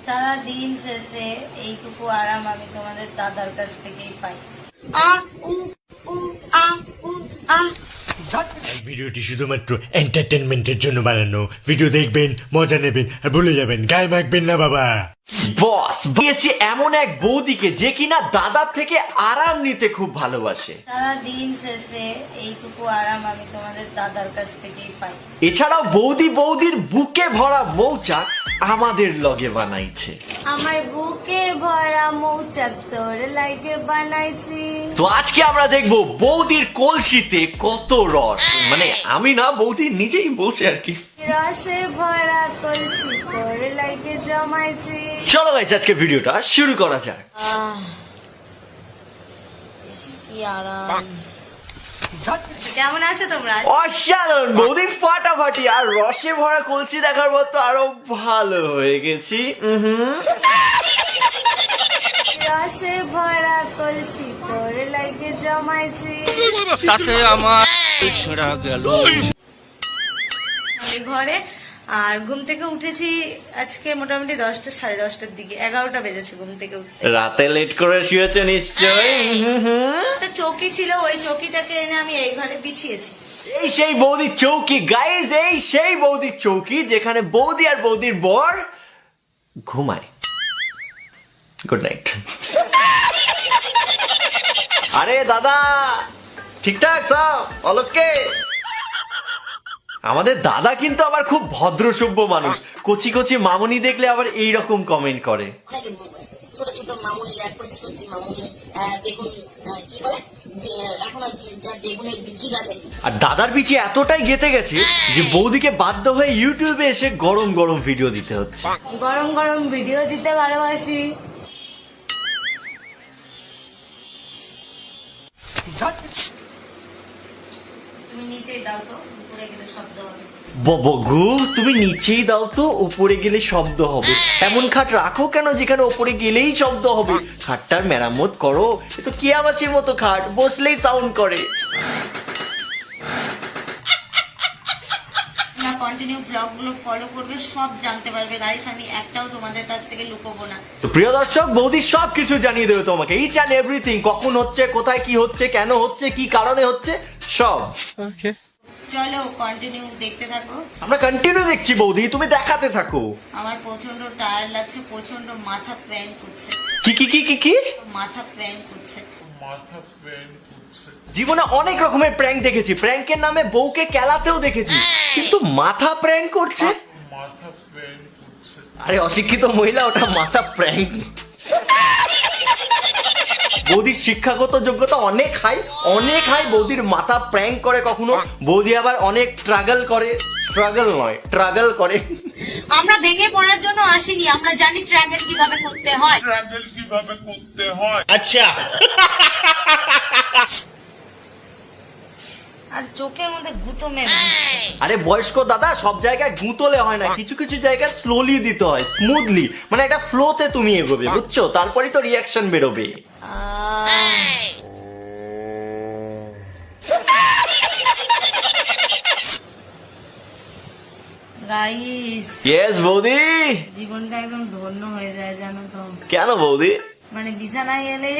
সারা দিন শেষে এইটুকু আরাম আমি তোমাদের দাদার কাছ থেকেই পাই। ভিডিওটি শুধুমাত্র এন্টারটেনমেন্টের জন্য বানানো। ভিডিও দেখবেন, মজা নেবেন আর ভুলে যাবেন, গায়ে মাখবেন না বাবা। বস পেয়েছি এমন এক বৌদিকে যে কিনা দাদার থেকে আরাম নিতে খুব ভালোবাসে। সারা দিন শেষে এইটুকু আরাম আমি তোমাদের দাদার কাছ থেকেই পাই। এছাড়াও বৌদির বুকে ভরা মৌচাক আমাদের লগে বানাইছে। আমার বুকে ভরা মৌচাক তোর লাগে বানাইছি। তো আজকে আমরা দেখবো বৌদির কলসিতে কত রস, মানে আমি না, বৌদি নিজেই বলছে আর কি। রসে ভরা কলসি তোর লাগে জমাইছি। চলো গাইস আজকে ভিডিওটা শুরু করা যাক। কি আরাম। কেমন আছো তোমরা? অসাধারণ বৌদি, ফাটাফাটি। আর রসে ভরা কলসি দেখার পর তো আরো ভালো হয়ে গেছি। রসে ভরা কলসি তোর লাগে জমাইছি। তাতে আমার ছেঁড়া গেল এই ঘরে। আর ঘুম থেকে উঠেছি আজকে মোটামুটি 10টা সাড়ে 10টার দিকে, 11টা বেজেছে ঘুম থেকে উঠতে। রাতে লেট করে শুয়েছে নিশ্চয়। একটা চৌকি ছিল, ওই চৌকিটাকে এনে আমি এই ঘরে বিছিয়েছি। এই সেই বৌদির চৌকি গাইজ, এই সেই বৌদির চৌকি যেখানে বৌদি আর বৌদির বর ঘুমায়। Good night. আরে দাদা, ঠিকঠাক সব অলকে? আমাদের দাদা কিন্তু আবার খুব ভদ্র সভ্য মানুষ। কচি কচি মামুনি দেখলে আবার এইরকম কমেন্ট করে। ছোট ছোট মামুনিরা, কচি কচি মামুনি বেগুন কি বলে এখন বেগুনের বিচি গাছেন। আর দাদার বিচি এতটাই গেতে গেছে যে বৌদিকে বাধ্য হয়ে ইউটিউবে এসে গরম গরম ভিডিও দিতে হচ্ছে। গরম গরম ভিডিও দিতে ভালোবাসি। তুমি নিচেই দাও তো, উপরে গেলে শব্দ হবে। ববগু, তুমি নিচেই দাও তো, উপরে গেলে শব্দ হবে। এমন খাট রাখো কেন যেখানে উপরে গেলেই শব্দ হবে? খাটটার মেরামত করো। এ তো কিয়ামাসির মতো খাট, বসলেই সাউন্ড করে। না, কন্টিনিউ ব্লগগুলো ফলো করবে, সব জানতে পারবে গাইস। আমি একটাও তোমাদের কাছ থেকে লুকোবো না। তো প্রিয় দর্শক, বৌদি সব কিছু জানিয়ে দেবে তোমাকে, ইচ অ্যান্ড এভরিথিং। কখন হচ্ছে, কোথায় কি হচ্ছে, কেন হচ্ছে, কি কারণে হচ্ছে, সব। চলো কন্টিনিউ দেখতে থাকো। আমরা কন্টিনিউ দেখছি বৌদি, তুমি দেখাতে থাকো। আমার প্রচন্ড টায়ার্ড লাগছে, প্রচন্ড মাথা পেন করছে। কি কি কি কি কি মাথা পেন করছে। জীবনে অনেক রকমের প্র্যাঙ্ক দেখেছি, প্র্যাঙ্কের নামে বউকে কেলাতেও দেখেছি, কিন্তু মাথা প্র্যাঙ্ক করছে। আরে অশিক্ষিত মহিলা, ওটা মাথা প্র্যাঙ্ক। বৌদির শিক্ষাগত যোগ্যতা অনেক হাই, অনেক হাই। বৌদির মাথা প্র্যাঙ্ক করে কখনো, বৌদি আবার অনেক ট্রাগল করে। ট্রাগল করে। আমরা ভেঙে পড়ার জন্য আসিনি, আমরা জানি ট্রাভেল কিভাবে করতে হয়। আচ্ছা। আর চোখের মধ্যে গুঁতো মেরে দিচ্ছে। আরে বয়স্ক দাদা, সব জায়গায় গুঁতলে হয় না, কিছু কিছু জায়গায় স্লোলি দিতে হয়, স্মুথলি। মানে একটা ফ্লোতে তুমি এগোবে, বুঝছো? তারপরেই তো রিয়াকশন বেরোবে। গাইস, ইয়েস বৌদি। জীবনটা একদম ধন্য হয়ে যায় জানো তো। কেন বৌদি? মানে বিছানায় গেলে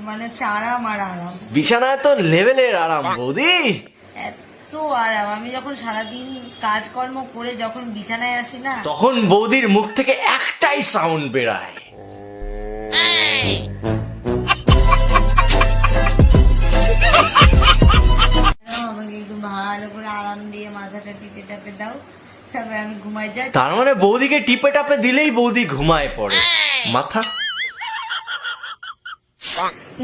মানে আরাম আর আরাম। বিছানায় তো লেভেলের আরাম বৌদি, এত আরাম। আমি যখন সারাদিন কাজকর্ম করে যখন বিছানায় আসি না, তখন বৌদির মুখ থেকে একটাই সাউন্ড বেরায়। আমাকে একটু ভালো করে আরাম দিয়ে মাথাটা টিপে টাপে দাও, তারপরে আমি ঘুমাই যাই। তার মানে বৌদিকে টিপে টাপে দিলেই বৌদি ঘুমায় পড়ে। মাথা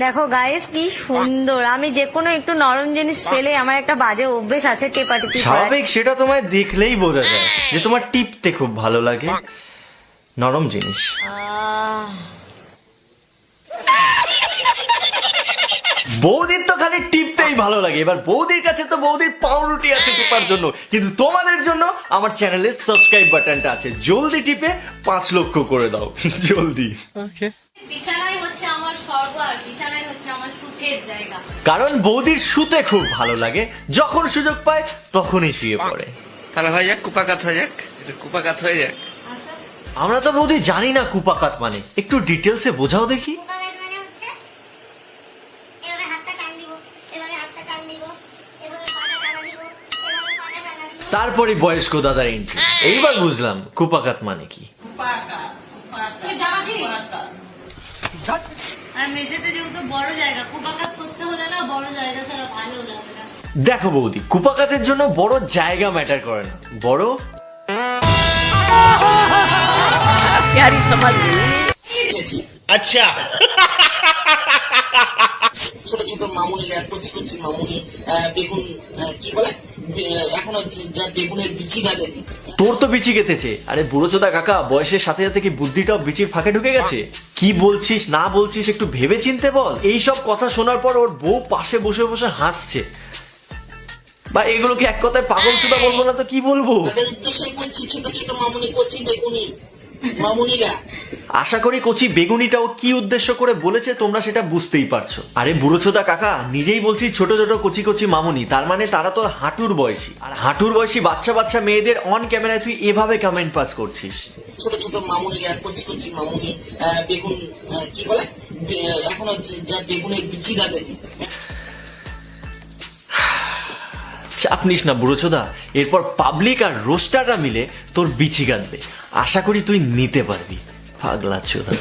দেখো গাইস কি সুন্দর। আমি যে কোনো একটু নরম জিনিস পেলে আমার একটা বাজে অভ্যেস আছে টেপাটিপি করার। স্বাভাবিক, সেটা তোমায় দেখলেই বোঝা যায় যে তোমার টিপতে খুব ভালো লাগে নরম জিনিস। বৌদির তো খালি টিপতেই ভালো লাগে। এবার বৌদির কাছে তো বৌদির পাউরুটি আছে টিপার জন্য, কিন্তু তোমাদের জন্য আমার চ্যানেলের সাবস্ক্রাইব বাটনটা আছে, জলদি টিপে 5 লক্ষ করে দাও জলদি। বিছানায় হচ্ছে আমার স্বর্গ আর বিছানায় হচ্ছে আমার সুখ সুখের জায়গা। কারণ বৌদির শুতে খুব ভালো লাগে, যখন সুযোগ পায় তখনই শুয়ে পড়ে। তাহলে হয়ে যাক কুপাকাত হয়ে যাক, একটু কুপাকাত হয়ে যাক। আমরা তো বৌদি জানি না কুপাকাত মানে, একটু ডিটেলসে বোঝাও দেখি। কুপাকাত মানে হচ্ছে এভাবে হাতটা টান দিব, এভাবে হাতটা টান দিব, এভাবে পাটা টানা দিব, এভাবে পাটা টানা দিব। তারপরে বয়স্ক দাদার এন্ট্রি। এইবার বুঝলাম কুপাকাত মানে কি। আর মেঝেতে যেহেতু বড় জায়গা, কুপাকাত করতে হলে না বড় জায়গা ছাড়া ভালো লাগে না। দেখো বৌদি, কুপাকাতের জন্য বড় জায়গা ম্যাটার করে না, বড় আচ্ছা ছোট ছোট মামুনিরা, কচি কচি মামুনি, বেগুন কি বলে এখনো যা বেগুনের বিচি গাঁদেনি। তোর তো বিচি গেতেছে। আরে বুড়োচোদা কাকা, বয়সের সাথে সাথে কি বুদ্ধিটাও বিচির ফাঁকে ঢুকে গেছে? কি বলছিস না বলছিস একটু ভেবে চিনতে বল। এইসব কথা শোনার পর ওর বউ পাশে বসে বসে হাসছে। বা এগুলোকে এক কথায় পাগল সুদা বলবো না তো কি বলবো? তাদের উদ্দেশ্যে বলছি, ছোট ছোট মামুনি, কচি বেগুনি মামুনিরা। আশা করি কচি বেগুনিটাও কি উদ্দেশ্য করে বলেছে তোমরা সেটা বুঝতেই পারছো। আরে বুড়োচোদা কাকা, নিজেই বলছি ছোট ছোট কচি কচি মামুনি, তার মানে তারা তোর হাঁটুর বয়সী। আর হাঁটুর বয়সী বাচ্চা বাচ্চা মেয়েদের অন ক্যামেরায় তুই এভাবে কমেন্ট পাস করছিস। ছোট ছোট মামুনিরা, কচি কচি মামুনি, বেগুন কি বলে এখনো যা বেগুনের বিচি গাঁদেনি। চাপ নিস না বুড়োচোদা, এরপর পাবলিক আর রোস্টাররা মিলে তোর বিচি গাঁদবে। আশা করি তুই নিতে পারবি, পাগলা চোদা।